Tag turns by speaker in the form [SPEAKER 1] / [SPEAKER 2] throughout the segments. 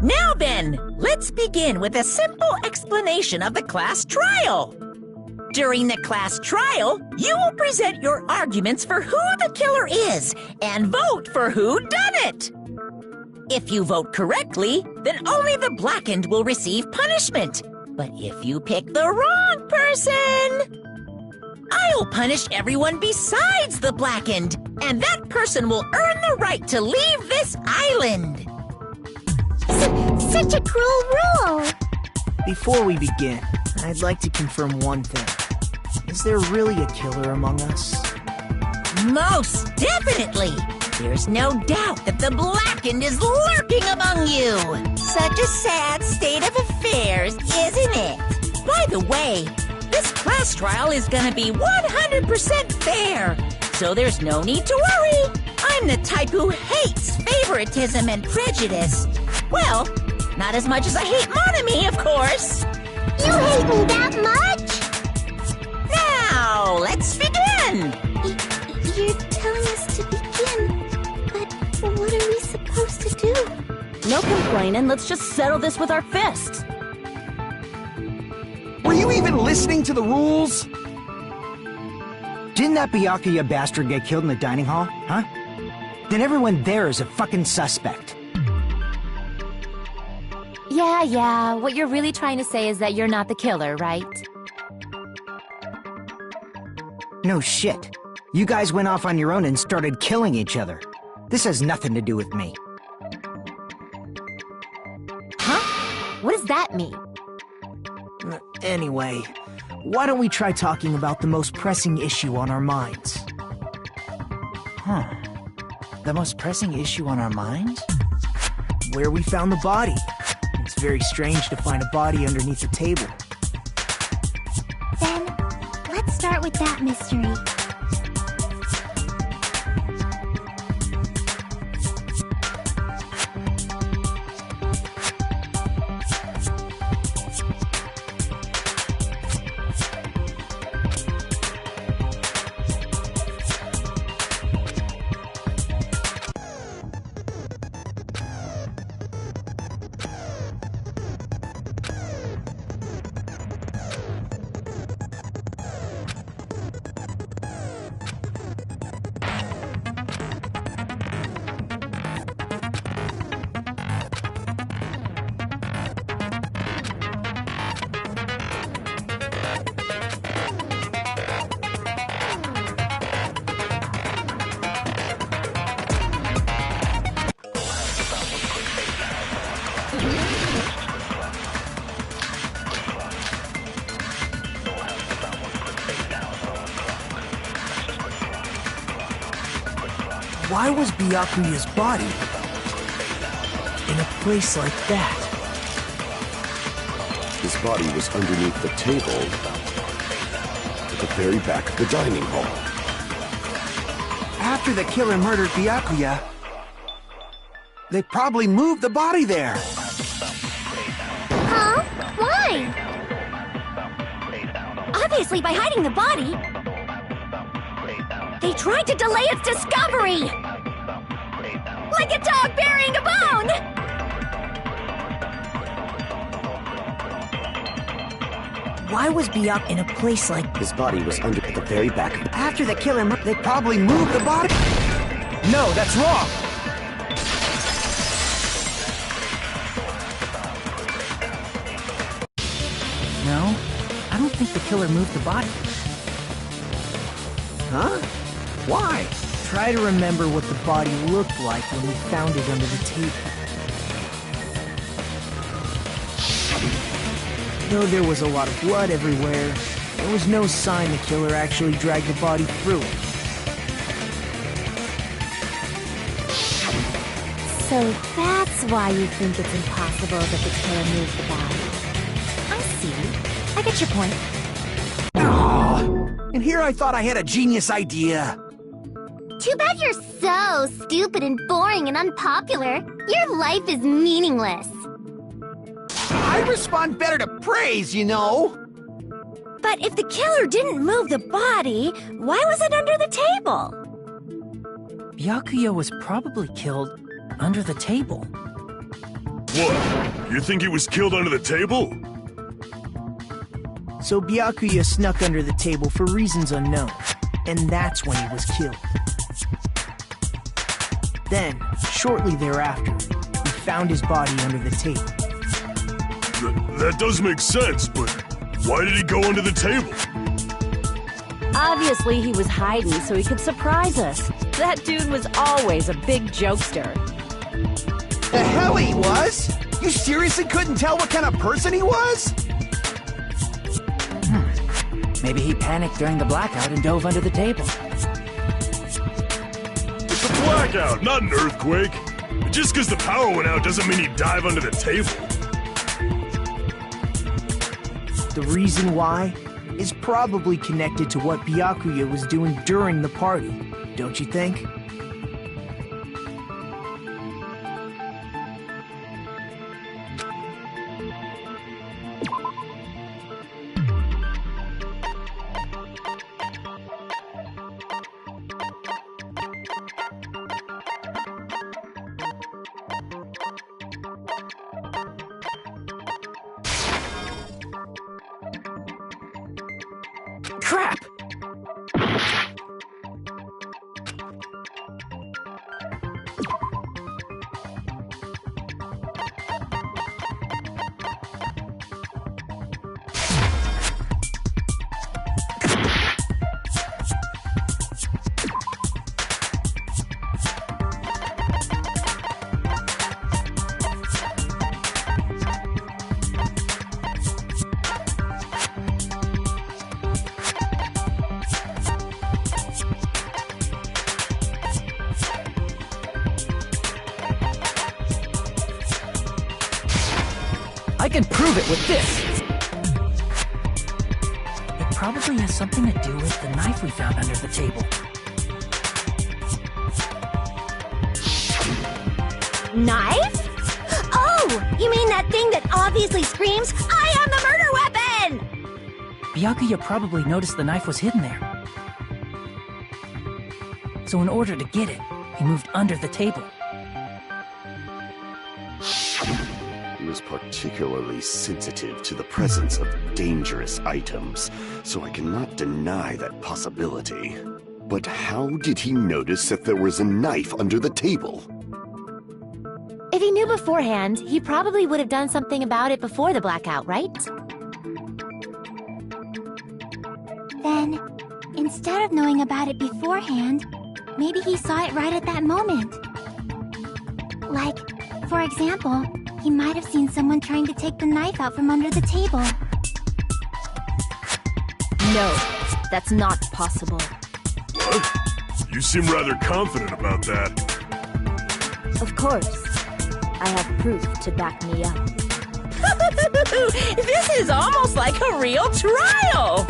[SPEAKER 1] Now then, let's begin with a simple explanation of the class trial. During the class trial, you will present your arguments for who the killer is and vote for who done it. If you vote correctly, then only the blackened will receive punishment. But if you pick the wrong person, I'll punish everyone besides the blackened, and that person will earn the right to leave this island.
[SPEAKER 2] Such a cruel rule!
[SPEAKER 3] Before we begin, I'd like to confirm one thing. Is there really a killer among us?
[SPEAKER 1] Most definitely! There's no doubt that the blackened is lurking among you! Such a sad state of affairs, isn't it? By the way, this class trial is gonna be 100% fair, so there's no need to worry. I'm the type who hates favoritism and prejudice. Well, not as much as I hate Monami, of course.
[SPEAKER 2] You hate me that much?
[SPEAKER 1] Now, let's begin!
[SPEAKER 2] You're telling us to begin, but what are we supposed to do?
[SPEAKER 4] No complaining, let's just settle this with our fists.
[SPEAKER 5] Were you even listening to the rules?
[SPEAKER 3] Didn't that Byakuya bastard get killed in the dining hall, huh? Then everyone there is a fucking suspect.
[SPEAKER 4] Yeah, what you're really trying to say is that you're not the killer, right?
[SPEAKER 3] No shit. You guys went off on your own and started killing each other. This has nothing to do with me.
[SPEAKER 4] Huh? What does that mean?
[SPEAKER 3] Anyway, why don't we try talking about the most pressing issue on our minds? The most pressing issue on our minds? Where we found the body. It's very strange to find a body underneath the table.
[SPEAKER 2] Then, let's start with that mystery.
[SPEAKER 3] Why was Byakuya's body in a place like that?
[SPEAKER 6] His body was underneath the table at the very back of the dining hall.
[SPEAKER 5] After the killer murdered Byakuya, they probably moved the body there.
[SPEAKER 2] Huh? Why? Obviously by hiding the body. They tried to delay its discovery! Like a dog burying a bone!
[SPEAKER 3] Why was Byakuya in a place like...
[SPEAKER 6] His body was under at the very back of the...
[SPEAKER 5] After the killer they probably moved the body. No, that's wrong.
[SPEAKER 3] No, I don't think the killer moved the body.
[SPEAKER 5] Huh? Why?
[SPEAKER 3] Try to remember what the body looked like when we found it under the table. Though there was a lot of blood everywhere, there was no sign the killer actually dragged the body through it.
[SPEAKER 4] So that's why you think it's impossible that the killer moved the body. I see. I get your point.
[SPEAKER 5] And here I thought I had a genius idea.
[SPEAKER 2] Too bad you're so stupid and boring and unpopular. Your life is meaningless.
[SPEAKER 5] I respond better to praise, you know.
[SPEAKER 4] But if the killer didn't move the body, why was it under the table?
[SPEAKER 3] Byakuya was probably killed under the table.
[SPEAKER 6] What? You think he was killed under the table?
[SPEAKER 3] So Byakuya snuck under the table for reasons unknown, and that's when he was killed. Then, shortly thereafter, we found his body under the table.
[SPEAKER 6] That does make sense, but why did he go under the table?
[SPEAKER 4] Obviously, he was hiding so he could surprise us. That dude was always a big jokester.
[SPEAKER 5] The hell he was? You seriously couldn't tell what kind of person he was?
[SPEAKER 3] Maybe he panicked during the blackout and dove under the table.
[SPEAKER 6] It's a blackout, not an earthquake. Just because the power went out doesn't mean he'd dive under the table.
[SPEAKER 3] The reason why is probably connected to what Byakuya was doing during the party, don't you think? Crap! I can prove it with this! It probably has something to do with the knife we found under the table.
[SPEAKER 2] Knife? Oh, you mean that thing that obviously screams, "I am the murder weapon!"
[SPEAKER 3] Byakuya probably noticed the knife was hidden there. So in order to get it, he moved under the table.
[SPEAKER 6] He was particularly sensitive to the presence of dangerous items, so I cannot deny that possibility. But how did he notice that there was a knife under the table?
[SPEAKER 4] If he knew beforehand, he probably would have done something about it before the blackout, right?
[SPEAKER 2] Then, instead of knowing about it beforehand, maybe he saw it right at that moment. Like, for example, he might have seen someone trying to take the knife out from under the table.
[SPEAKER 4] No, that's not possible.
[SPEAKER 6] What? You seem rather confident about that.
[SPEAKER 4] Of course. I have proof to back me up.
[SPEAKER 1] This is almost like a real trial!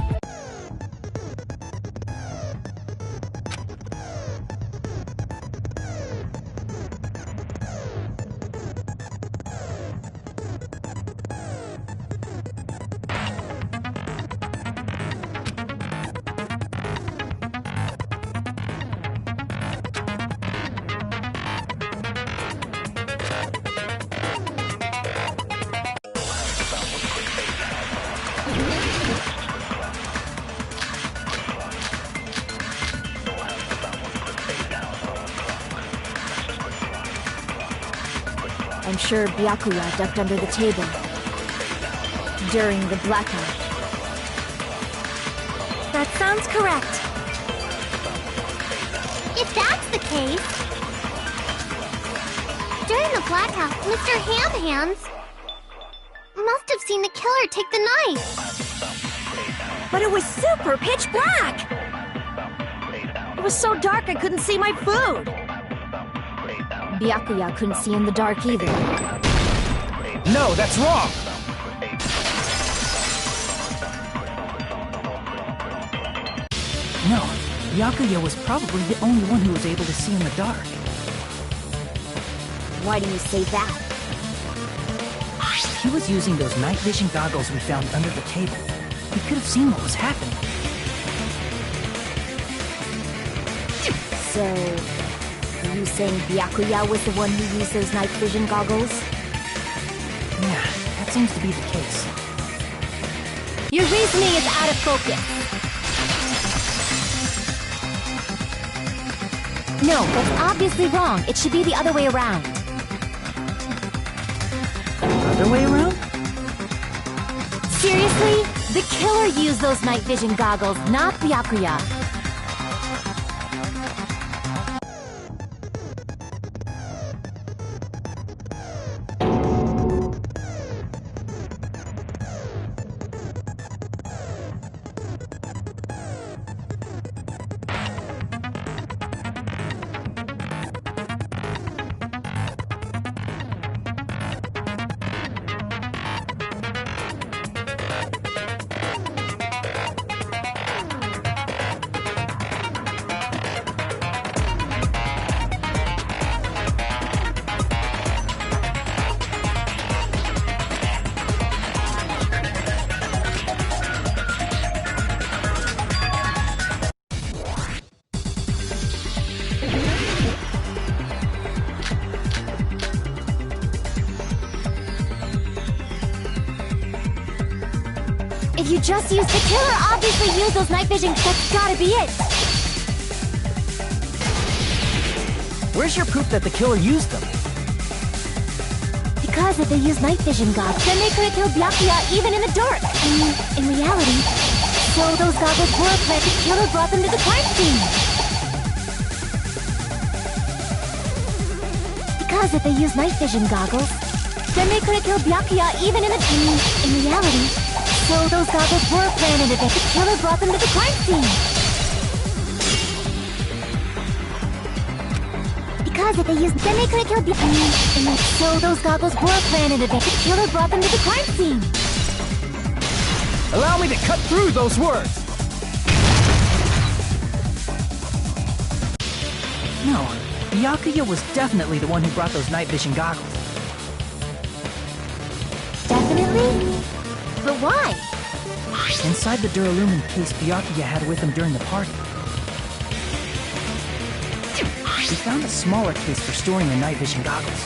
[SPEAKER 4] I'm sure Byakuya ducked under the table during the blackout.
[SPEAKER 2] That sounds correct. If that's the case... During the blackout, Mr. Ham-Hands must have seen the killer take the knife.
[SPEAKER 4] But it was super pitch black! It was so dark I couldn't see my food! Byakuya couldn't see in the dark either.
[SPEAKER 5] No, that's wrong!
[SPEAKER 3] No, Byakuya was probably the only one who was able to see in the dark.
[SPEAKER 4] Why do you say that?
[SPEAKER 3] He was using those night vision goggles we found under the table. He could have seen what was happening.
[SPEAKER 4] So, are you saying Byakuya was the one who used those night vision goggles?
[SPEAKER 3] Yeah, seems to be the case.
[SPEAKER 4] Your reasoning is out of focus. No, that's obviously wrong. It should be the other way around.
[SPEAKER 3] Other way around?
[SPEAKER 4] Seriously? The killer used those night vision goggles, not Byakuya. If you just used the killer, obviously used those night vision. That's gotta be it.
[SPEAKER 3] Where's your proof that the killer used them?
[SPEAKER 4] Because if they used night vision goggles, then they could have killed Byakuya even in the dark. I mean, in reality. So those goggles were a plant. The killer brought them to the crime scene. Because if they used night vision goggles, then they could have killed Byakuya even in the... I mean, in reality. So those goggles were planted if the killer brought them to the crime scene. Because if they used, then they could have killed the... So those goggles were planted if the killer brought them to the crime scene.
[SPEAKER 3] Allow me to cut through those words! No, Byakuya was definitely the one who brought those night vision goggles.
[SPEAKER 4] Definitely? But why?
[SPEAKER 3] Inside the Duralumin case Byakuya had with him during the party, we found a smaller case for storing the night vision goggles.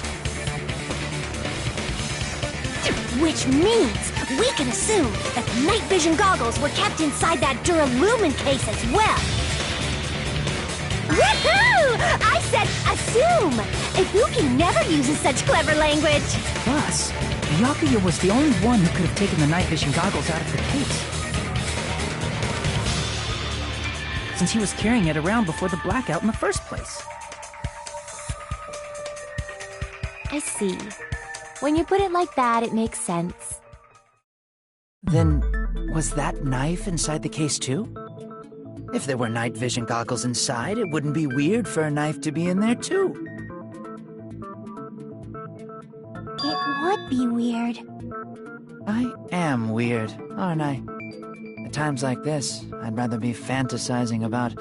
[SPEAKER 4] Which means we can assume that the night vision goggles were kept inside that Duralumin case as well. Woohoo! I said assume! Ibuki never uses such clever language.
[SPEAKER 3] Plus, Byakuya was the only one who could have taken the night vision goggles out of the case, since he was carrying it around before the blackout in the first place.
[SPEAKER 4] I see. When you put it like that, it makes sense.
[SPEAKER 3] Then, was that knife inside the case too? If there were night vision goggles inside, it wouldn't be weird for a knife to be in there too.
[SPEAKER 2] It would be weird.
[SPEAKER 3] I am weird, aren't I? At times like this, I'd rather be fantasizing about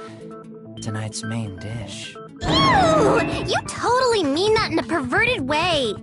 [SPEAKER 3] tonight's main dish.
[SPEAKER 2] Ooh! You totally mean that in a perverted way!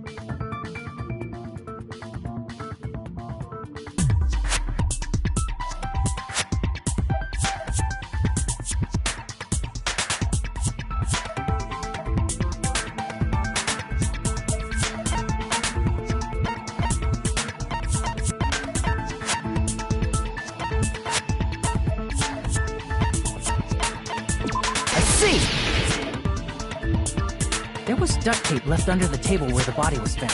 [SPEAKER 3] There was duct tape left under the table where the body was found.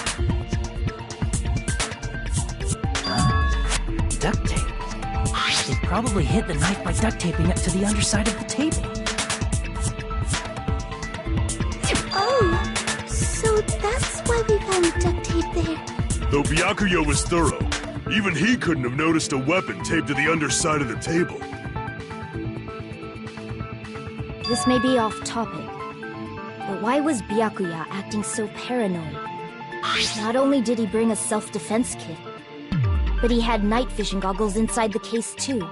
[SPEAKER 3] Huh? Duct tape? They probably hid the knife by duct taping it to the underside of the table.
[SPEAKER 2] Oh, so that's why we found duct tape there.
[SPEAKER 7] Though Byakuya was thorough, even he couldn't have noticed a weapon taped to the underside of the table.
[SPEAKER 4] This may be off topic, but why was Byakuya acting so paranoid? Not only did he bring a self-defense kit, but he had night vision goggles inside the case too.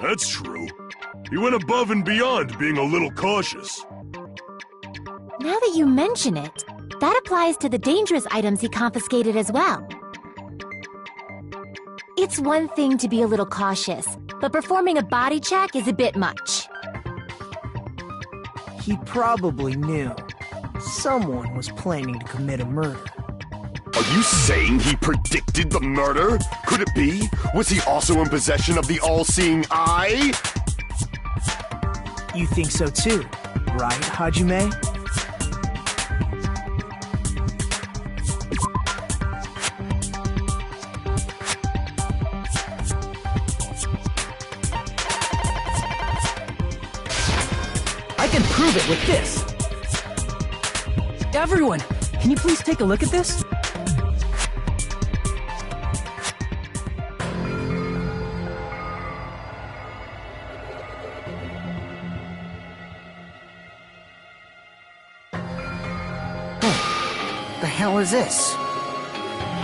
[SPEAKER 7] That's true. He went above and beyond being a little cautious.
[SPEAKER 4] Now that you mention it, that applies to the dangerous items he confiscated as well. It's one thing to be a little cautious, but performing a body check is a bit much.
[SPEAKER 3] He probably knew someone was planning to commit a murder.
[SPEAKER 6] Are you saying he predicted the murder? Could it be? Was he also in possession of the all-seeing eye?
[SPEAKER 3] You think so too, right, Hajime?
[SPEAKER 8] I can prove it with this! Everyone, can you please take a look at this?
[SPEAKER 3] The hell is this?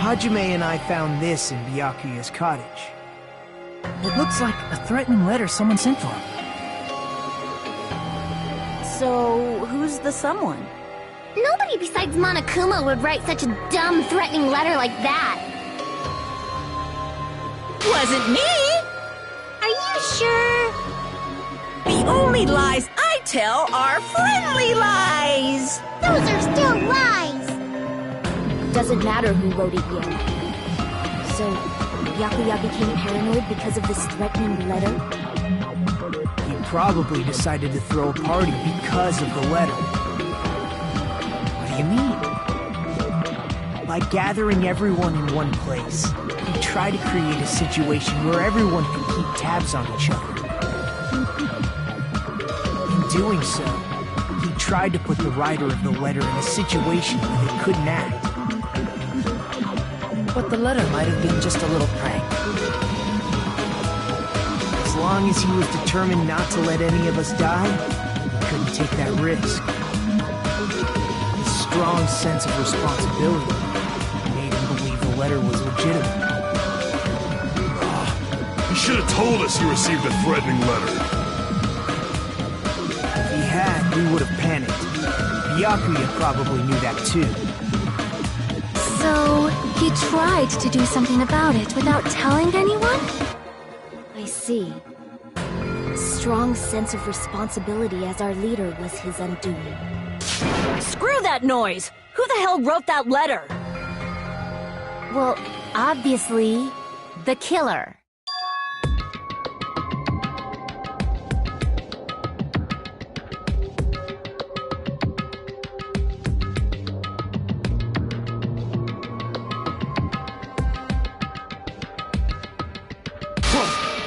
[SPEAKER 3] Hajime and I found this in Byakuya's cottage.
[SPEAKER 8] It looks like a threatening letter someone sent to him.
[SPEAKER 4] So, who's the someone?
[SPEAKER 2] Nobody besides Monokuma would write such a dumb, threatening letter like that.
[SPEAKER 1] Wasn't me!
[SPEAKER 2] Are you sure?
[SPEAKER 1] The only lies I tell are friendly lies!
[SPEAKER 2] Those are still lies!
[SPEAKER 4] Doesn't matter who wrote it yet. So, Byakuya became paranoid because of this threatening letter?
[SPEAKER 3] He probably decided to throw a party because of the letter. What do you mean? By gathering everyone in one place, he tried to create a situation where everyone could keep tabs on each other. In doing so, he tried to put the writer of the letter in a situation where they couldn't act.
[SPEAKER 8] But the letter might have been just a little prank.
[SPEAKER 3] As long as he was determined not to let any of us die, he couldn't take that risk. His strong sense of responsibility made him believe the letter was legitimate.
[SPEAKER 7] He should have told us he received a threatening letter.
[SPEAKER 3] If he had, we would have panicked. Byakuya probably knew that too.
[SPEAKER 2] So, he tried to do something about it without telling anyone?
[SPEAKER 4] I see. A strong sense of responsibility as our leader was his undoing.
[SPEAKER 1] Screw that noise! Who the hell wrote that letter?
[SPEAKER 2] Well, obviously, the killer.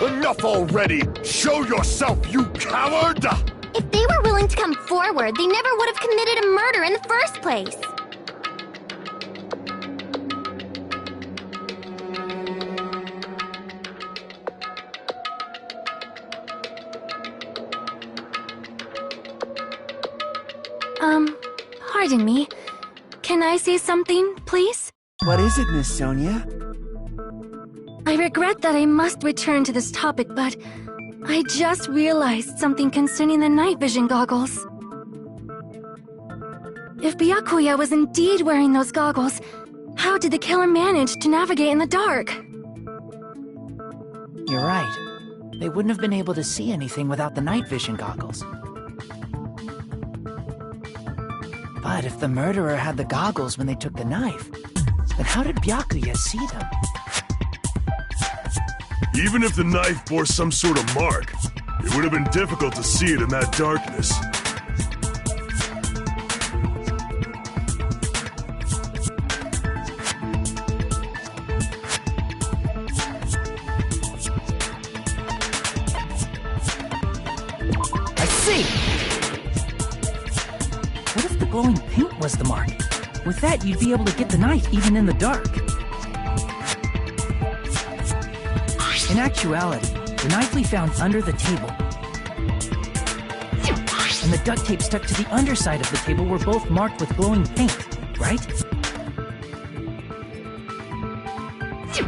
[SPEAKER 6] Enough already! Show yourself, you coward!
[SPEAKER 2] If they were willing to come forward, they never would have committed a murder in the first place. Pardon me. Can I say something, please?
[SPEAKER 5] What is it, Miss Sonia?
[SPEAKER 2] I regret that I must return to this topic, but I just realized something concerning the night vision goggles. If Byakuya was indeed wearing those goggles, how did the killer manage to navigate in the dark?
[SPEAKER 3] You're right. They wouldn't have been able to see anything without the night vision goggles. But if the murderer had the goggles when they took the knife, then how did Byakuya see them?
[SPEAKER 7] Even if the knife bore some sort of mark, it would have been difficult to see it in that darkness.
[SPEAKER 8] I see! What if the glowing paint was the mark? With that, you'd be able to get the knife even in the dark. In actuality, the knife we found under the table and the duct tape stuck to the underside of the table were both marked with glowing paint, right?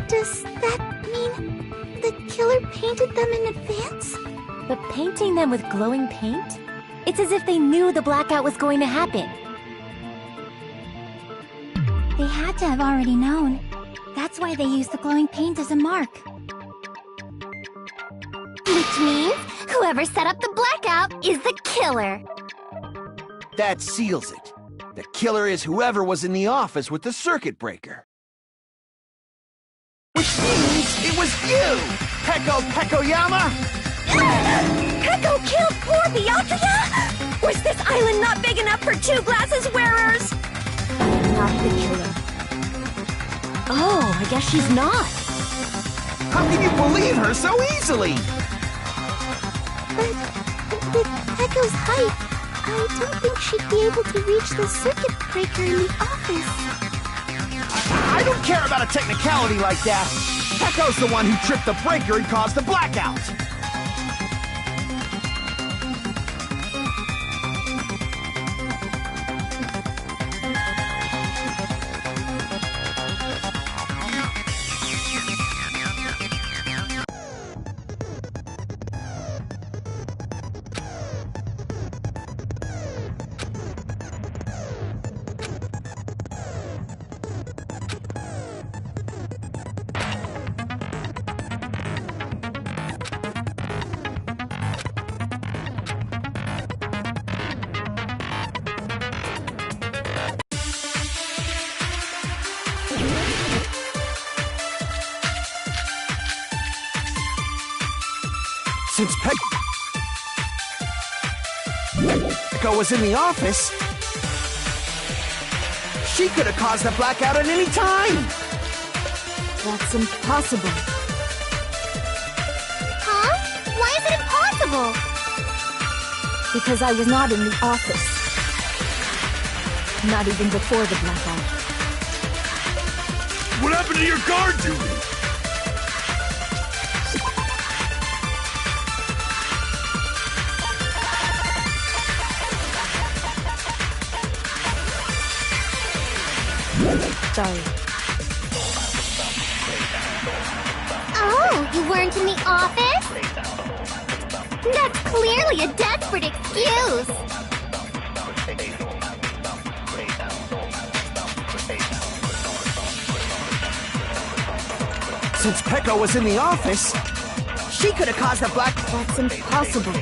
[SPEAKER 2] Does that mean the killer painted them in advance?
[SPEAKER 9] But painting them with glowing paint? It's as if they knew the blackout was going to happen.
[SPEAKER 2] They had to have already known. That's why they used the glowing paint as a mark. Which means whoever set up the blackout is the killer.
[SPEAKER 5] That seals it. The killer is whoever was in the office with the circuit breaker. Which means it was you, Pekko-Yama!
[SPEAKER 1] Pekko killed poor Byakuya? Was this island not big enough for 2 glasses wearers?
[SPEAKER 4] Not the killer. Oh, I guess she's not.
[SPEAKER 5] How can you believe her so easily?
[SPEAKER 2] But with Pekko's height, I don't think she'd be able to reach the circuit breaker in the office.
[SPEAKER 5] I don't care about a technicality like that. Pekko's the one who tripped the breaker and caused the blackout. Since Pekko was in the office, she could have caused the blackout at any time!
[SPEAKER 4] That's impossible.
[SPEAKER 2] Huh? Why is it impossible?
[SPEAKER 4] Because I was not in the office. Not even before the blackout.
[SPEAKER 7] What happened to your guard duty?
[SPEAKER 4] Sorry.
[SPEAKER 2] Oh, you weren't in the office? That's clearly a desperate excuse.
[SPEAKER 5] Since Pekko was in the office, she could have caused the
[SPEAKER 4] That's impossible.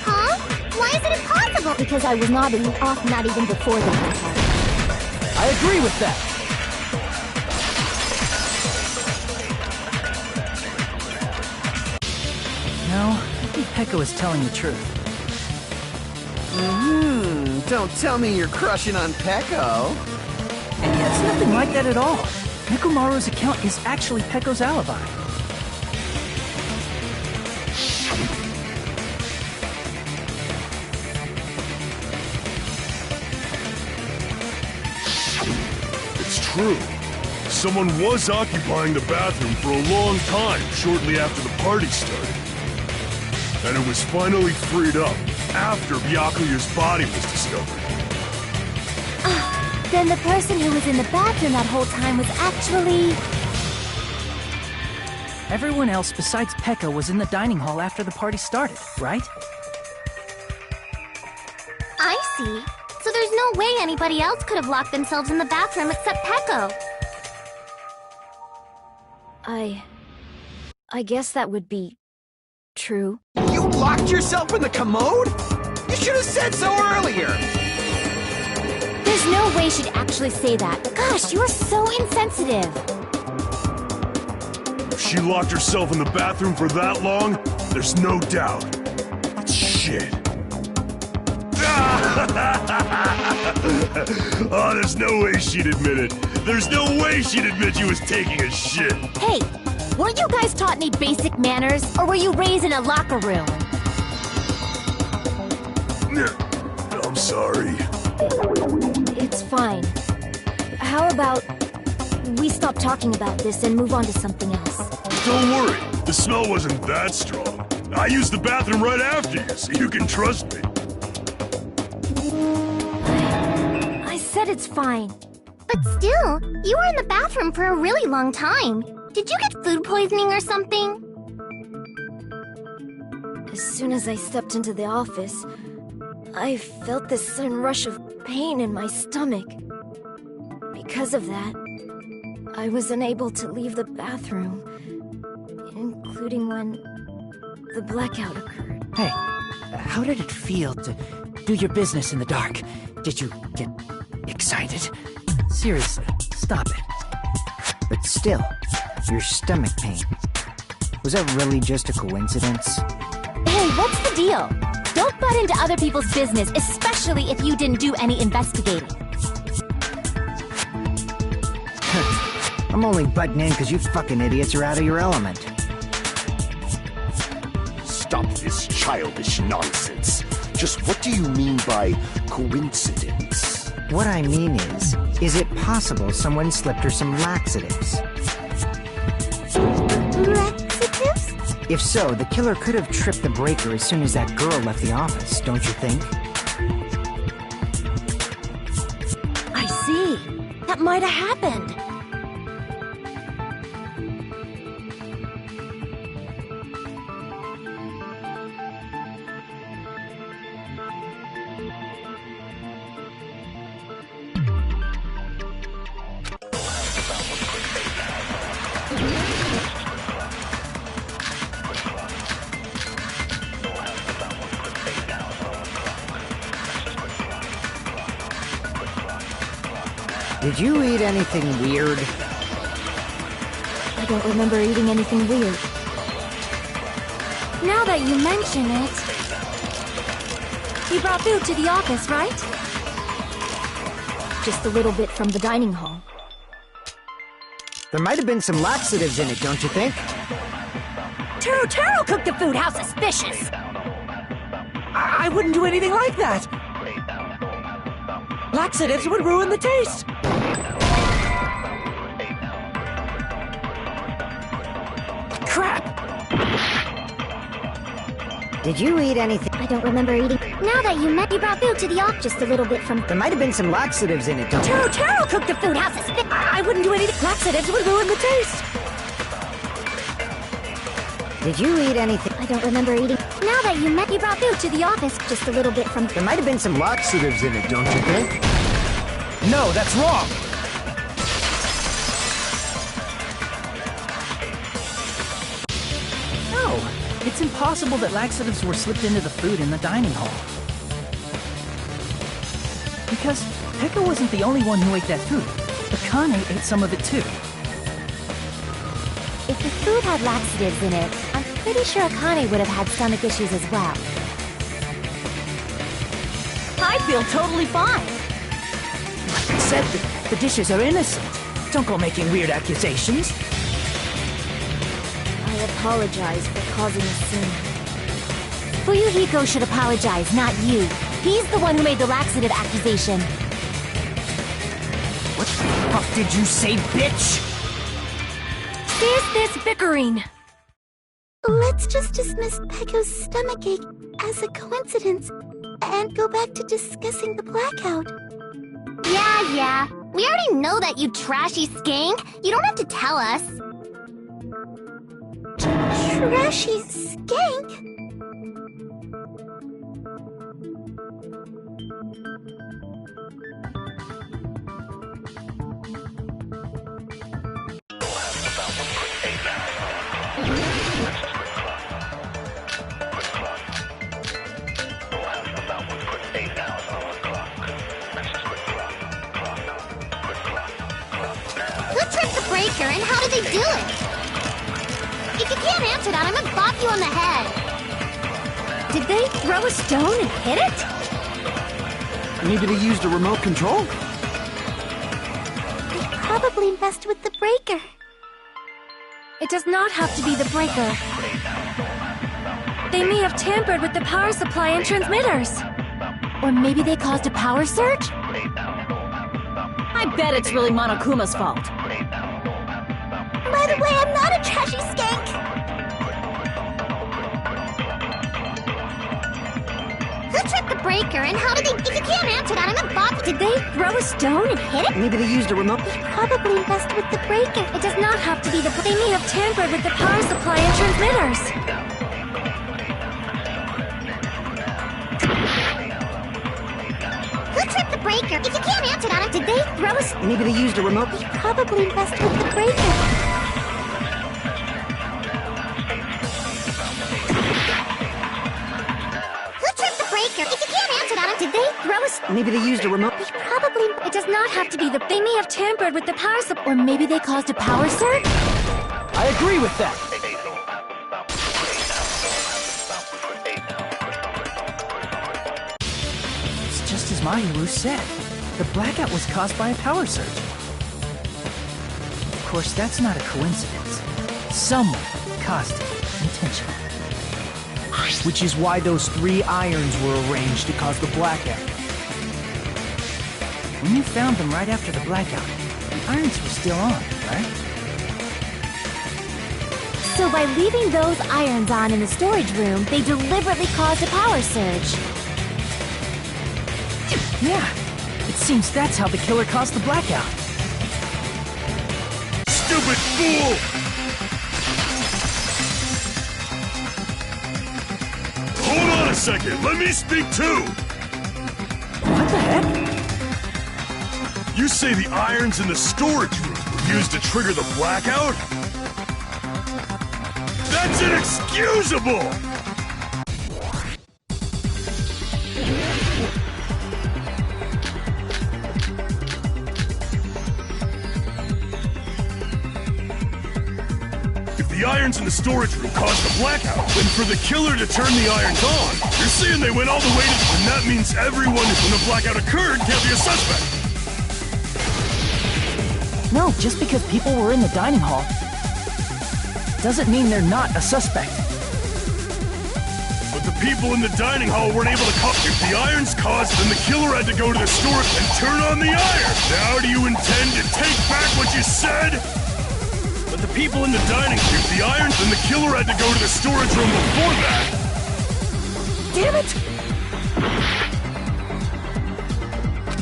[SPEAKER 2] Huh? Why is it impossible?
[SPEAKER 4] Because I was not in the office, not even before the blackout.
[SPEAKER 5] I agree with that.
[SPEAKER 8] No, I think Pekko is telling the truth.
[SPEAKER 5] Don't tell me you're crushing on Pekko.
[SPEAKER 8] It's nothing like that at all. Nekomaru's account is actually Pekko's alibi.
[SPEAKER 7] It's true. Someone was occupying the bathroom for a long time shortly after the party started. And it was finally freed up after Byakuya's body was discovered.
[SPEAKER 9] Then the person who was in the bathroom that whole time was actually...
[SPEAKER 8] Everyone else besides Pekko was in the dining hall after the party started, right?
[SPEAKER 2] I see. So there's no way anybody else could have locked themselves in the bathroom except Pekko.
[SPEAKER 4] I guess that would be true.
[SPEAKER 5] You locked yourself in the commode? You should have said so earlier!
[SPEAKER 9] There's no way she'd actually say that. Gosh, you are so insensitive.
[SPEAKER 7] If she locked herself in the bathroom for that long, there's no doubt. It's shit. Oh, there's no way she'd admit it. There's no way she'd admit she was taking a shit.
[SPEAKER 9] Hey, weren't you guys taught any basic manners, or were you raised in a locker room?
[SPEAKER 7] I'm sorry.
[SPEAKER 4] It's fine. How about we stop talking about this and move on to something else?
[SPEAKER 7] Don't worry, the smell wasn't that strong. I used the bathroom right after you, so you can trust me.
[SPEAKER 4] I said it's fine.
[SPEAKER 2] But still, you were in the bathroom for a really long time. Did you get food poisoning or something?
[SPEAKER 4] As soon as I stepped into the office, I felt this sudden rush of pain in my stomach. Because of that, I was unable to leave the bathroom, including when the blackout occurred.
[SPEAKER 8] Hey, how did it feel to do your business in the dark? Did you get
[SPEAKER 3] excited. Seriously, stop it.
[SPEAKER 10] But still, your stomach pain. Was that really just a coincidence?
[SPEAKER 9] Hey, what's the deal? Don't butt into other people's business, especially if you didn't do any investigating.
[SPEAKER 10] I'm only butting in because you fucking idiots are out of your element.
[SPEAKER 6] Stop this childish nonsense. Just what do you mean by coincidence?
[SPEAKER 10] What I mean is it possible someone slipped her some laxatives?
[SPEAKER 2] Laxatives?
[SPEAKER 10] If so, the killer could have tripped the breaker as soon as that girl left the office, don't you think?
[SPEAKER 9] I see. That might have happened.
[SPEAKER 10] Did you eat anything weird?
[SPEAKER 9] I don't remember eating anything weird. Now that you mention it... You brought food to the office, right?
[SPEAKER 4] Just a little bit from the dining hall.
[SPEAKER 10] There might have been some laxatives in it, don't you think?
[SPEAKER 1] Taro cooked the food. How suspicious!
[SPEAKER 3] I wouldn't do anything like that! Laxatives would ruin the taste! Crap!
[SPEAKER 10] Did you eat anything?
[SPEAKER 2] I don't remember eating. Now that you brought food to the office, just a little bit from.
[SPEAKER 10] There might have been some laxatives in it, don't you?
[SPEAKER 1] Taro cooked the food. How suspicious! I wouldn't do anything. Laxatives would ruin the taste.
[SPEAKER 10] Did you eat anything?
[SPEAKER 2] I don't remember eating. Now that you brought food to the office, just a little bit from.
[SPEAKER 10] There might have been some laxatives in it, don't you think?
[SPEAKER 3] No, that's wrong! No, it's impossible that laxatives were slipped into the food in the dining hall. Because Pekko wasn't the only one who ate that food. Akane ate some of it too.
[SPEAKER 9] If the food had laxatives in it, I'm pretty sure Akane would have had stomach issues as well.
[SPEAKER 1] I feel totally fine.
[SPEAKER 3] Like I said, the dishes are innocent. Don't go making weird accusations.
[SPEAKER 4] I apologize for causing a scene.
[SPEAKER 9] Fuyuhiko should apologize, not you. He's the one who made the laxative accusation.
[SPEAKER 3] What the fuck did you say, bitch?
[SPEAKER 9] There's this bickering.
[SPEAKER 2] Let's just dismiss Pekko's stomachache as a coincidence and go back to discussing the blackout.
[SPEAKER 11] Yeah. We already know that, you trashy skank. You don't have to tell us.
[SPEAKER 2] Trashy skank?
[SPEAKER 11] And how did they do it? If you can't answer that, I'm gonna bop you on the head.
[SPEAKER 9] Did they throw a stone and hit it?
[SPEAKER 5] Maybe they used a remote control?
[SPEAKER 2] They probably messed with the breaker.
[SPEAKER 9] It does not have to be the breaker. They may have tampered with the power supply and transmitters. Or maybe they caused a power surge?
[SPEAKER 1] I bet it's really Monokuma's fault.
[SPEAKER 2] By the way, I'm not a trashy skank!
[SPEAKER 11] Who tripped the breaker and how did they... If you can't answer that, I'm gonna bop...
[SPEAKER 9] Did they throw a stone and hit it?
[SPEAKER 5] Maybe they used a remote...
[SPEAKER 2] They probably messed with the breaker.
[SPEAKER 9] It does not have to be the... They may have tampered with the power supply and transmitters.
[SPEAKER 11] Who tripped the breaker? If you can't answer that, did they throw a...
[SPEAKER 5] Maybe they used a remote...
[SPEAKER 2] They probably messed with the breaker.
[SPEAKER 11] breaker. If you can't answer that, did they throw us?
[SPEAKER 10] Maybe they used a remote.
[SPEAKER 11] They probably.
[SPEAKER 9] It does not have to be the. They may have tampered with the power supply, or maybe they caused a power surge.
[SPEAKER 3] I agree with that. It's just as Mahiru said. The blackout was caused by a power surge. Of course, that's not a coincidence. Someone caused it intentionally. Which is why those 3 irons were arranged to cause the blackout. When you found them right after the blackout, the irons were still on, right?
[SPEAKER 9] So by leaving those irons on in the storage room, they deliberately caused a power surge.
[SPEAKER 3] Yeah, it seems that's how the killer caused the blackout.
[SPEAKER 7] Stupid fool! Hold on a second, let me speak too!
[SPEAKER 3] What the heck?
[SPEAKER 7] You say the irons in the storage room were used to trigger the blackout? That's inexcusable! If the irons in the storage room caused the blackout, then for the killer to turn the irons on, you're saying they went all the way to the... And that means everyone when the blackout occurred can't be a suspect!
[SPEAKER 3] No, just because people were in the dining hall doesn't mean they're not a suspect.
[SPEAKER 7] But the people in the dining hall weren't able to call. If the irons caused, then the killer had to go to the store and turn on the iron. Now do you intend to take back what you said? But the people in the dining room, if the irons, then the killer had to go to the storage room before that.
[SPEAKER 3] Damn it!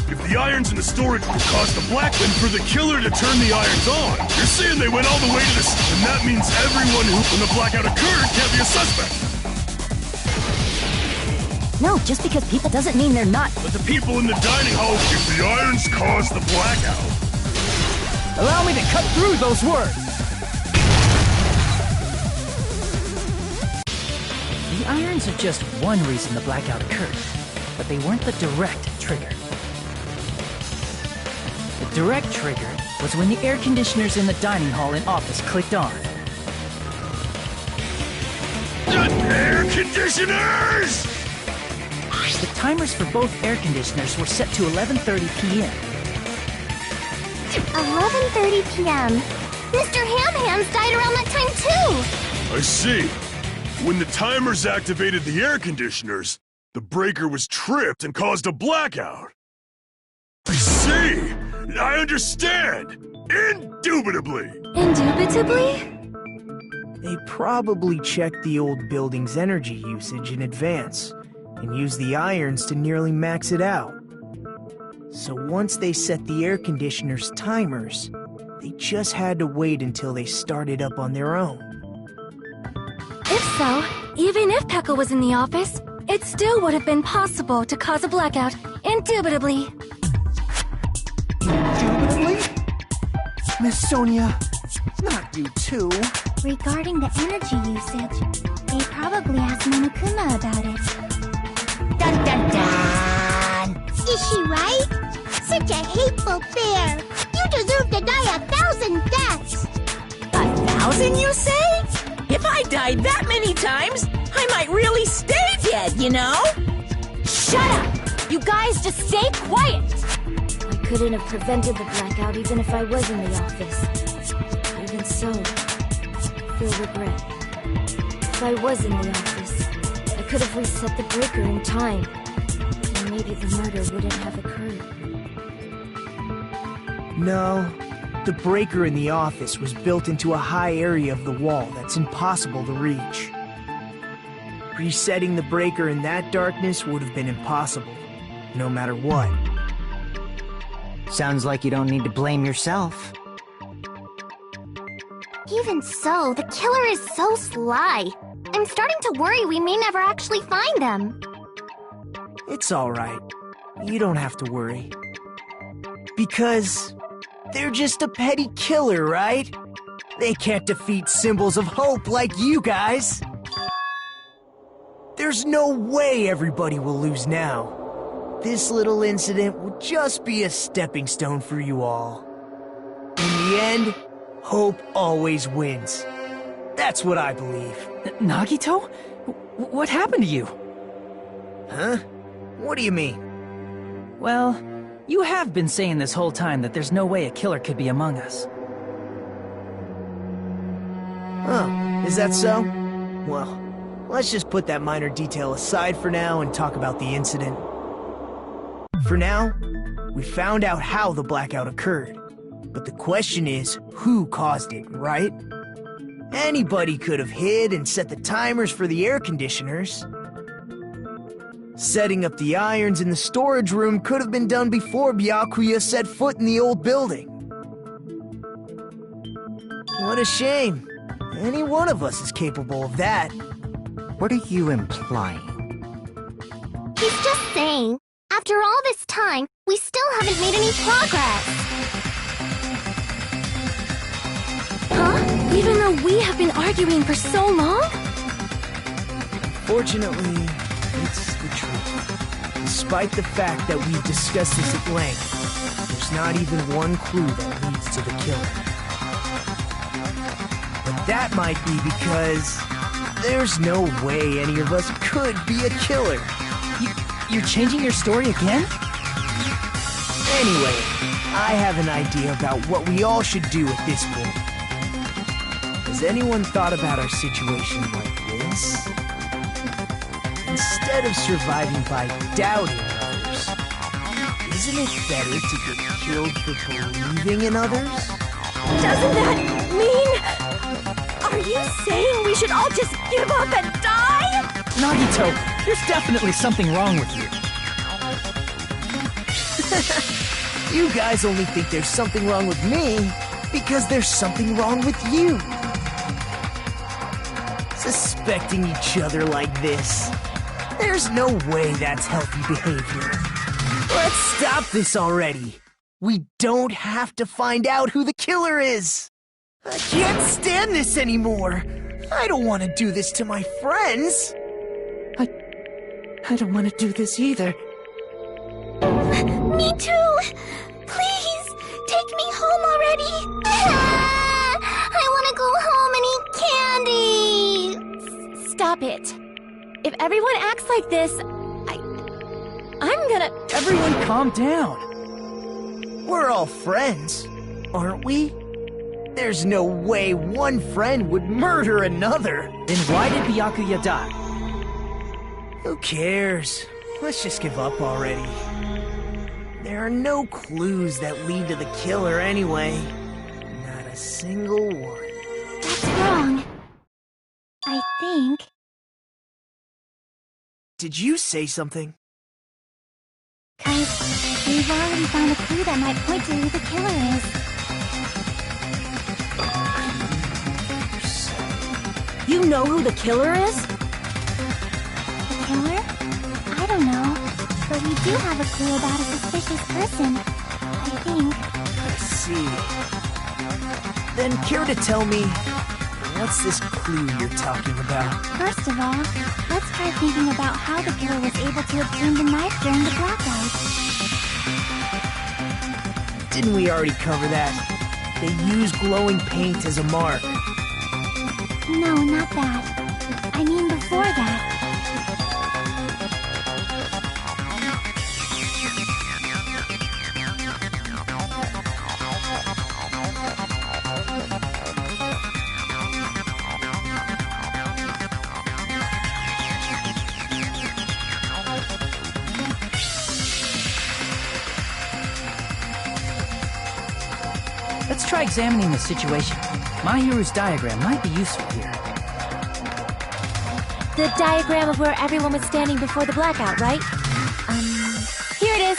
[SPEAKER 7] If the irons in the storage room caused the black, then for the killer to turn the irons on, you're saying they went all the way to the... And that means everyone who, when the blackout occurred, can't be a suspect.
[SPEAKER 9] No, just because people doesn't mean they're not.
[SPEAKER 7] But the people in the dining hall, if the irons caused the blackout...
[SPEAKER 3] Allow me to cut through those words! The irons are just one reason the blackout occurred, but they weren't the direct trigger. The direct trigger was when the air conditioners in the dining hall and office clicked on.
[SPEAKER 7] Air conditioners!
[SPEAKER 3] The timers for both air conditioners were set to 11:30 p.m.
[SPEAKER 11] 11:30 p.m. Mr. Ham-Hams died around that time too!
[SPEAKER 7] I see. When the timers activated the air conditioners, the breaker was tripped and caused a blackout. I see! I understand! Indubitably!
[SPEAKER 9] Indubitably?
[SPEAKER 3] They probably checked the old building's energy usage in advance and used the irons to nearly max it out. So once they set the air conditioner's timers, they just had to wait until they started up on their own.
[SPEAKER 9] If so, even if Pekko was in the office, it still would have been possible to cause a blackout, indubitably.
[SPEAKER 5] Indubitably? Miss Sonia, not you too.
[SPEAKER 2] Regarding the energy usage, they probably asked Monokuma about it.
[SPEAKER 1] Dun dun dun!
[SPEAKER 11] Is she right? Such a hateful bear! You deserve to die 1,000 deaths!
[SPEAKER 1] 1,000, you say? If I died that many times, I might really stay dead, you know?
[SPEAKER 9] Shut up! You guys just stay quiet! I couldn't have prevented the blackout even if I was in the office. Even so, I feel regret. If I was in the office, I could have reset the breaker in time. And maybe the murder wouldn't have occurred.
[SPEAKER 3] No, the breaker in the office was built into a high area of the wall that's impossible to reach. Resetting the breaker in that darkness would have been impossible, no matter what.
[SPEAKER 10] Sounds like you don't need to blame yourself.
[SPEAKER 11] Even so, the killer is so sly. I'm starting to worry we may never actually find them.
[SPEAKER 3] It's alright. You don't have to worry. Because they're just a petty killer, right? They can't defeat symbols of hope like you guys. There's no way everybody will lose now. This little incident will just be a stepping stone for you all. In the end, hope always wins. That's what I believe.
[SPEAKER 8] Nagito? What happened to you?
[SPEAKER 3] Huh? What do you mean?
[SPEAKER 8] Well, you have been saying this whole time that there's no way a killer could be among us.
[SPEAKER 3] Oh, is that so? Well, let's just put that minor detail aside for now and talk about the incident. For now, we found out how the blackout occurred. But the question is, who caused it, right? Anybody could have hid and set the timers for the air conditioners. Setting up the irons in the storage room could have been done before Byakuya set foot in the old building. What a shame. Any one of us is capable of that.
[SPEAKER 10] What are you implying?
[SPEAKER 11] He's just saying, after all this time, we still haven't made any progress.
[SPEAKER 9] Huh? Even though we have been arguing for so long?
[SPEAKER 3] Fortunately, it's the truth. Despite the fact that we've discussed this at length, there's not even one clue that leads to the killer. But that might be because there's no way any of us could be a killer.
[SPEAKER 8] You're changing your story again?
[SPEAKER 3] Anyway, I have an idea about what we all should do at this point. Has anyone thought about our situation like this? Instead of surviving by doubting others, isn't it better to get killed for believing in others?
[SPEAKER 9] Doesn't that mean... Are you saying we should all just give up and die?
[SPEAKER 8] Nagito, there's definitely something wrong with you.
[SPEAKER 3] You guys only think there's something wrong with me because there's something wrong with you. Suspecting each other like this. There's no way that's healthy behavior. Let's stop this already. We don't have to find out who the killer is. I can't stand this anymore. I don't want to do this to my friends.
[SPEAKER 8] I don't want to do this either.
[SPEAKER 11] Me too! Please, take me home already! I want to go home and eat candy!
[SPEAKER 9] Stop it. If everyone acts like this, I'm gonna...
[SPEAKER 8] Everyone calm down.
[SPEAKER 3] We're all friends, aren't we? There's no way one friend would murder another.
[SPEAKER 8] Then why did Byakuya die?
[SPEAKER 3] Who cares? Let's just give up already. There are no clues that lead to the killer anyway. Not a single one.
[SPEAKER 2] That's wrong. I think...
[SPEAKER 3] Did you say something?
[SPEAKER 2] 'Cause we've already found a clue that might point to who the killer is.
[SPEAKER 9] You know who the killer is?
[SPEAKER 2] The killer? I don't know. But we do have a clue about a suspicious person. I think.
[SPEAKER 3] I see. Then care to tell me, what's this clue you're talking about?
[SPEAKER 2] First of all, let's try thinking about how the killer was able to obtain the knife during the blackout.
[SPEAKER 3] Didn't we already cover that? They use glowing paint as a mark.
[SPEAKER 2] No, not that. I mean before that.
[SPEAKER 8] Let's try examining the situation. Mahiru's diagram might be useful here.
[SPEAKER 9] The diagram of where everyone was standing before the blackout, right? Here it is.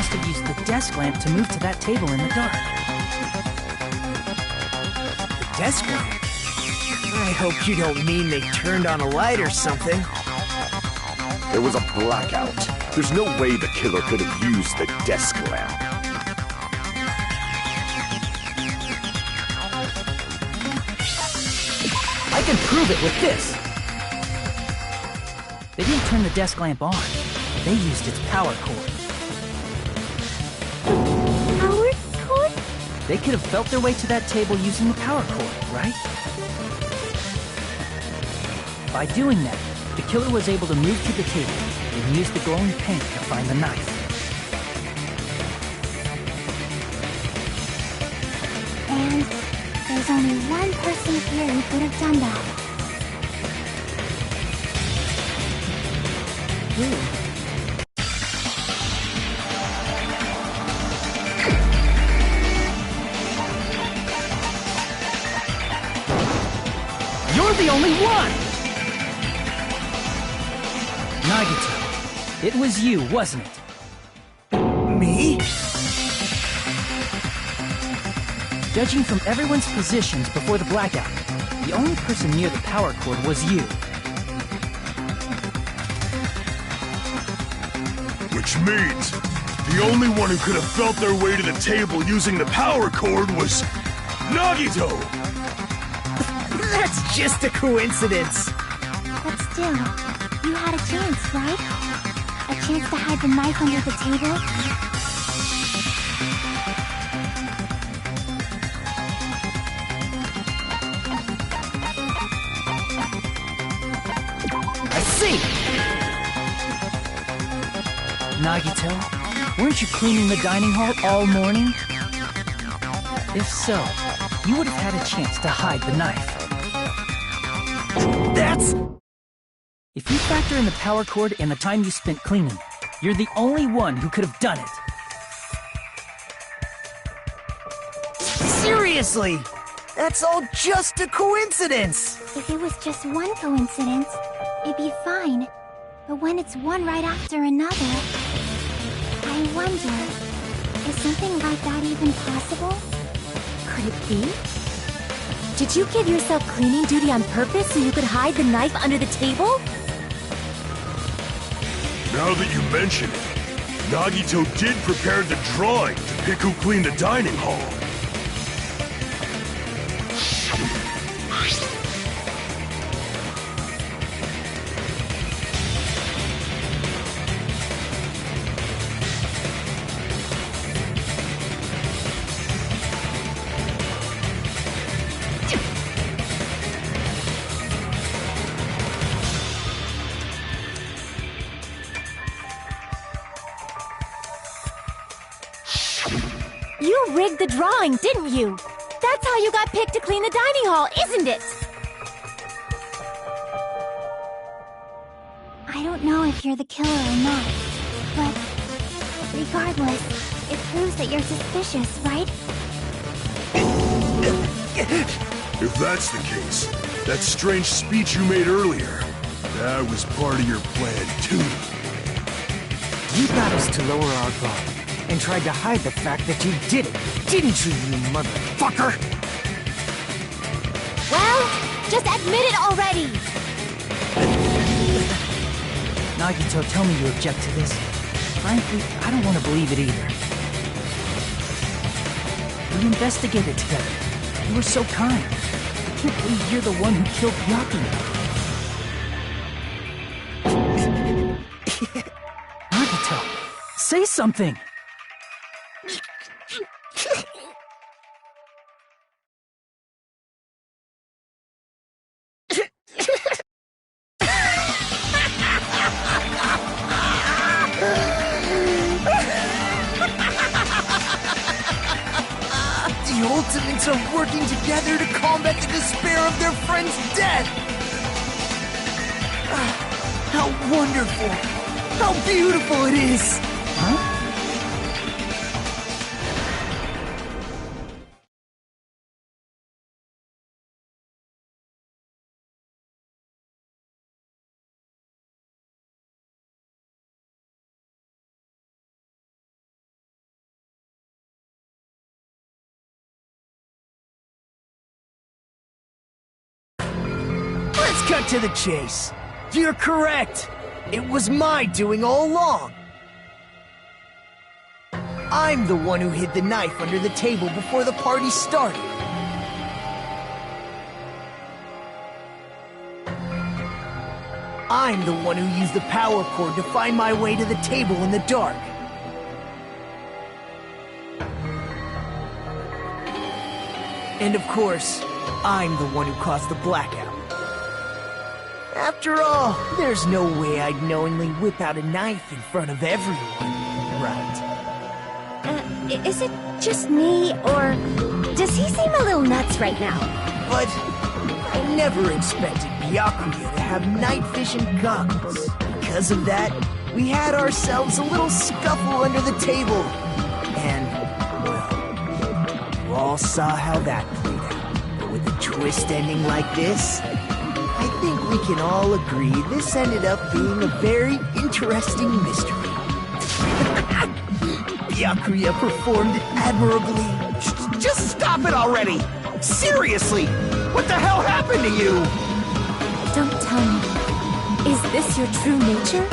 [SPEAKER 8] must have used the desk lamp to move to that table in the dark.
[SPEAKER 3] The desk lamp? I hope you don't mean they turned on a light or something.
[SPEAKER 6] There was a blackout. There's no way the killer could have used the desk lamp.
[SPEAKER 8] I can prove it with this! They didn't turn the desk lamp on. They used its power cord.
[SPEAKER 2] Power cord?
[SPEAKER 8] They could have felt their way to that table using the power cord, right? By doing that, the killer was able to move to the table and use the glowing paint to find the knife.
[SPEAKER 2] And there's only one person here who could have done that.
[SPEAKER 8] Who? You're the only one! Nagito, it was you, wasn't it?
[SPEAKER 3] Me?
[SPEAKER 8] Judging from everyone's positions before the blackout, the only person near the power cord was you.
[SPEAKER 7] Which means the only one who could have felt their way to the table using the power cord was Nagito!
[SPEAKER 3] That's just a coincidence.
[SPEAKER 2] But still, you had a chance, right? A chance to hide the knife under the table?
[SPEAKER 8] I see! Nagito, weren't you cleaning the dining hall all morning? If so, you would have had a chance to hide the knife.
[SPEAKER 3] That's...
[SPEAKER 8] If you factor in the power cord and the time you spent cleaning, you're the only one who could have done it.
[SPEAKER 3] Seriously! That's all just a coincidence!
[SPEAKER 2] If it was just one coincidence, it'd be fine. But when it's one right after another, I wonder, is something like that even possible?
[SPEAKER 9] Could it be? Did you give yourself cleaning duty on purpose so you could hide the knife under the table?
[SPEAKER 7] Now that you mention it, Nagito did prepare the drawing to pick who cleaned the dining hall.
[SPEAKER 9] You rigged the drawing, didn't you? That's how you got picked to clean the dining hall, isn't it?
[SPEAKER 2] I don't know if you're the killer or not, but regardless, it proves that you're suspicious, right?
[SPEAKER 7] If that's the case, that strange speech you made earlier, that was part of your plan too.
[SPEAKER 10] You got us to lower our guard and tried to hide the fact that you did it, didn't you, you motherfucker?
[SPEAKER 9] Well, just admit it already!
[SPEAKER 8] Nagito, tell me you object to this. Frankly, I don't want to believe it either. We investigated together. You were so kind. I can't believe you're the one who killed Byakuya. Nagito, say something!
[SPEAKER 3] The ultimates are working together to combat the despair of their friend's death! How wonderful! How beautiful it is!
[SPEAKER 8] Huh?
[SPEAKER 3] cut to the chase. You're correct. It was my doing all along. I'm the one who hid the knife under the table before the party started. I'm the one who used the power cord to find my way to the table in the dark. And of course, I'm the one who caused the blackout. After all, there's no way I'd knowingly whip out a knife in front of everyone, right?
[SPEAKER 9] Is it just me, or does he seem a little nuts right now?
[SPEAKER 3] But I never expected Byakuya to have night vision goggles. Because of that, we had ourselves a little scuffle under the table. And, well, you all saw how that played out. But with a twist ending like this, I think we can all agree this ended up being a very interesting mystery. Byakuya performed admirably.
[SPEAKER 5] Just stop it already! Seriously! What the hell happened to you?
[SPEAKER 9] Don't tell me. Is this your true nature?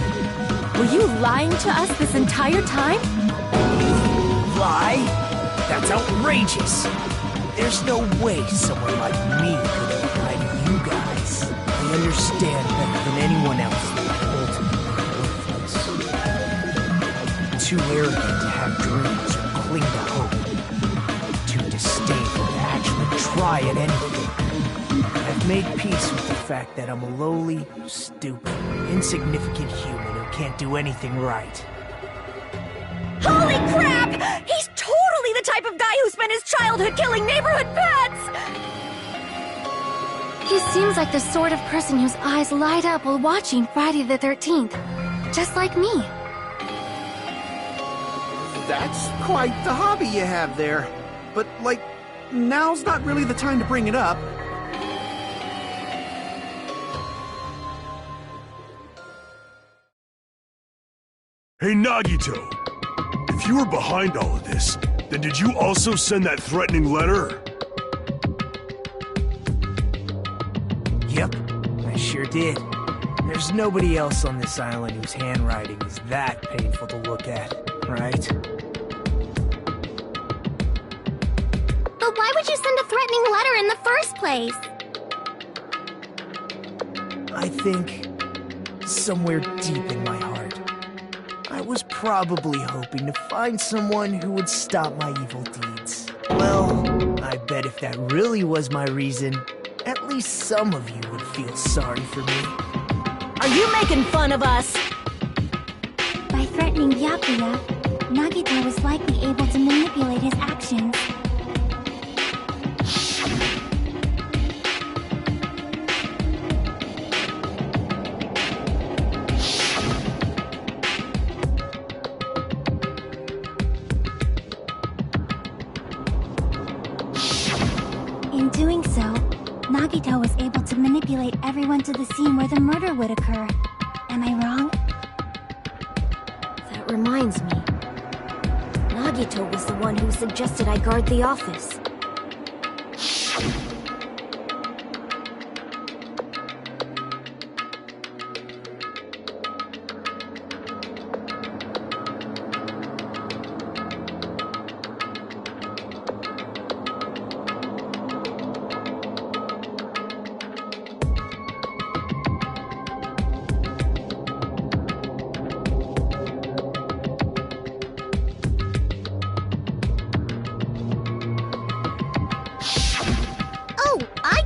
[SPEAKER 9] Were you lying to us this entire time?
[SPEAKER 3] Lie? That's outrageous. There's no way someone like me could have lied to you guys. I understand better than anyone else that I'm ultimately worthless. Too arrogant to have dreams or cling to hope. Too disdainful to actually try at anything. I've made peace with the fact that I'm a lowly, stupid, insignificant human who can't do anything right.
[SPEAKER 1] Holy crap! He's totally the type of guy who spent his childhood killing neighborhood pets!
[SPEAKER 2] He seems like the sort of person whose eyes light up while watching Friday the 13th. Just like me.
[SPEAKER 5] That's quite the hobby you have there. But, like, now's not really the time to bring it up.
[SPEAKER 7] Hey, Nagito! If you were behind all of this, then did you also send that threatening letter?
[SPEAKER 3] Yep, I sure did. There's nobody else on this island whose handwriting is that painful to look at, right?
[SPEAKER 11] But why would you send a threatening letter in the first place?
[SPEAKER 3] I think somewhere deep in my heart, I was probably hoping to find someone who would stop my evil deeds. Well, I bet if that really was my reason, at least some of you would feel sorry for me.
[SPEAKER 1] Are you making fun of us?
[SPEAKER 2] By threatening Byakuya, Nagito was likely able to manipulate his actions. In doing so, Nagito was able to manipulate everyone to the scene where the murder would occur. Am I wrong?
[SPEAKER 4] That reminds me. Nagito was the one who suggested I guard the office.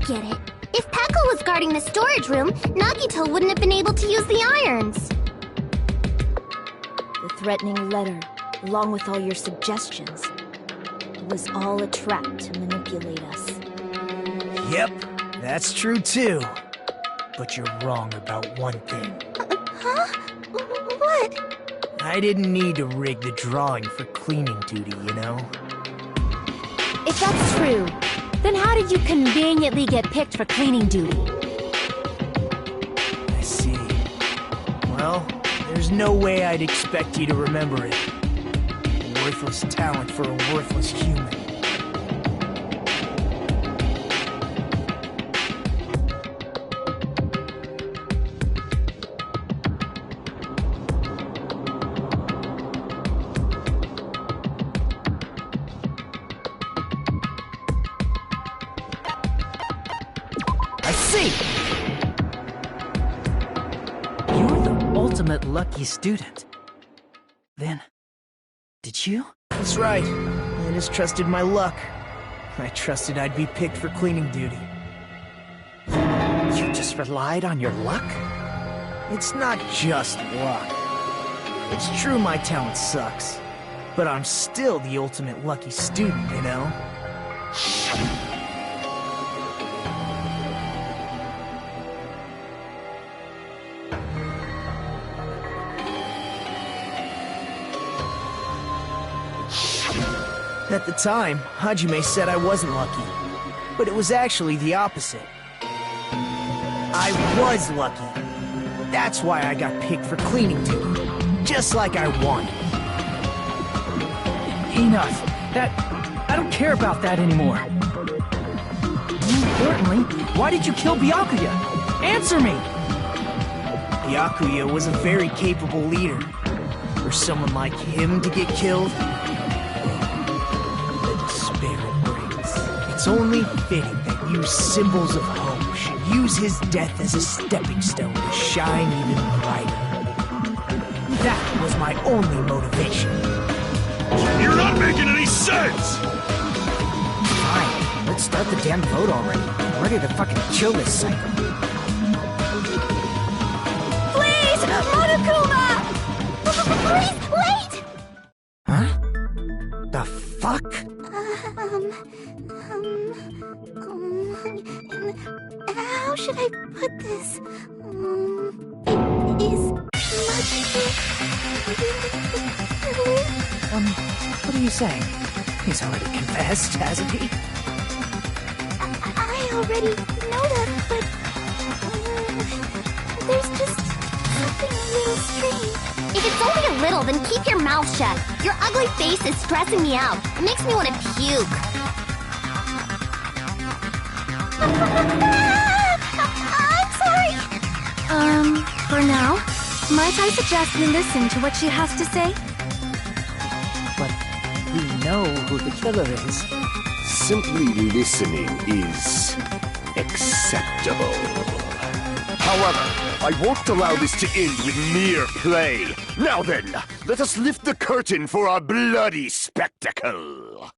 [SPEAKER 11] Get it. If Pekko was guarding the storage room, Nagito wouldn't have been able to use the irons.
[SPEAKER 4] The threatening letter, along with all your suggestions, it was all a trap to manipulate us.
[SPEAKER 3] Yep, that's true too. But you're wrong about one thing.
[SPEAKER 11] Huh? What?
[SPEAKER 3] I didn't need to rig the drawing for cleaning duty, you know?
[SPEAKER 9] If that's true, then how did you conveniently get picked for cleaning duty?
[SPEAKER 3] I see. Well, there's no way I'd expect you to remember it. A worthless talent for a worthless human.
[SPEAKER 8] see! You're the ultimate lucky student. Then, did you?
[SPEAKER 3] That's right. I just trusted my luck. I trusted I'd be picked for cleaning duty.
[SPEAKER 8] You just relied on your luck?
[SPEAKER 3] It's not just luck. It's true my talent sucks, but I'm still the ultimate lucky student, you know? At the time, Hajime said I wasn't lucky, but it was actually the opposite. I was lucky. That's why I got picked for cleaning duty, just like I wanted.
[SPEAKER 8] Enough. I don't care about that anymore. More importantly, why did you kill Byakuya? Answer me!
[SPEAKER 3] Byakuya was a very capable leader. For someone like him to get killed, it's only fitting that you symbols of hope should use his death as a stepping stone to shine even brighter. That was my only motivation.
[SPEAKER 7] You're not making any sense!
[SPEAKER 10] Fine, let's start the damn vote already. I'm ready to fucking kill this cycle.
[SPEAKER 11] Please, Monokuma! Please, wait!
[SPEAKER 10] Huh? The fuck?
[SPEAKER 11] How should I put this? It is much.
[SPEAKER 8] What are you saying? He's already confessed, hasn't he?
[SPEAKER 11] I already know that, but there's just something a little strange. If it's only a little, then keep your mouth shut. Your ugly face is stressing me out. It makes me want to puke. I'm sorry.
[SPEAKER 9] For now, might I suggest we listen to what she has to say?
[SPEAKER 8] But we know who the killer is.
[SPEAKER 6] Simply listening is acceptable. However, I won't allow this to end with mere play. Now then, let us lift the curtain for our bloody spectacle.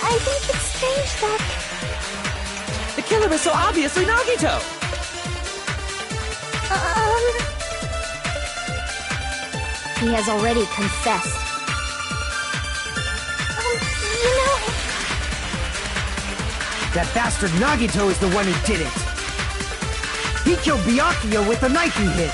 [SPEAKER 11] I think it's strange that...
[SPEAKER 8] The killer is so obviously Nagito!
[SPEAKER 9] He has already confessed.
[SPEAKER 11] You know...
[SPEAKER 10] That bastard Nagito is the one who did it! He killed Byakuya with the knife he hid!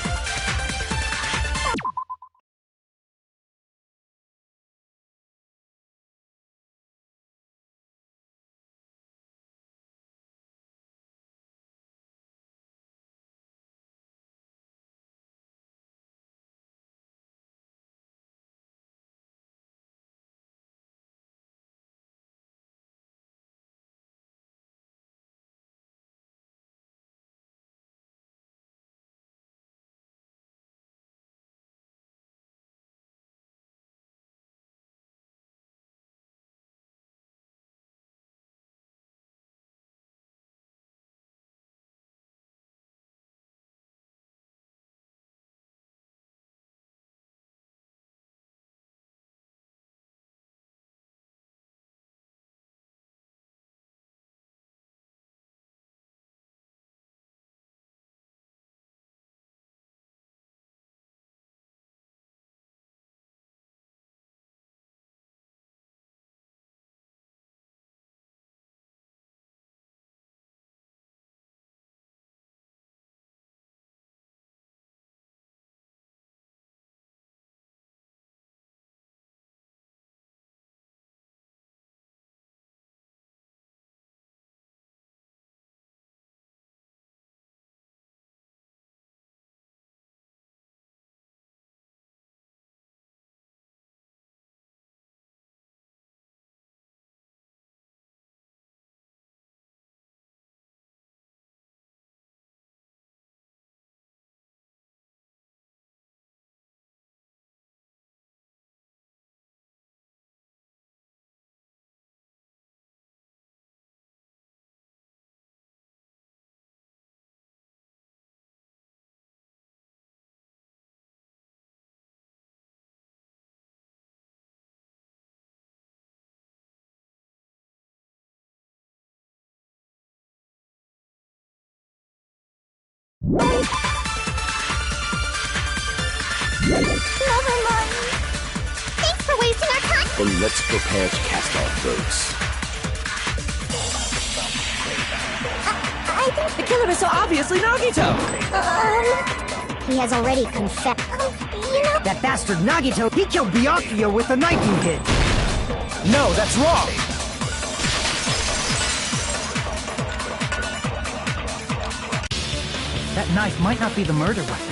[SPEAKER 11] Never mind. Thanks for wasting our time.
[SPEAKER 6] Then let's prepare to cast our votes.
[SPEAKER 11] I think
[SPEAKER 8] The killer is so obviously Nagito!
[SPEAKER 2] He has already confessed.
[SPEAKER 11] you know,
[SPEAKER 10] That bastard Nagito, he killed Byakuya with the knifing kid.
[SPEAKER 5] No, that's wrong!
[SPEAKER 8] That knife might not be the murder weapon.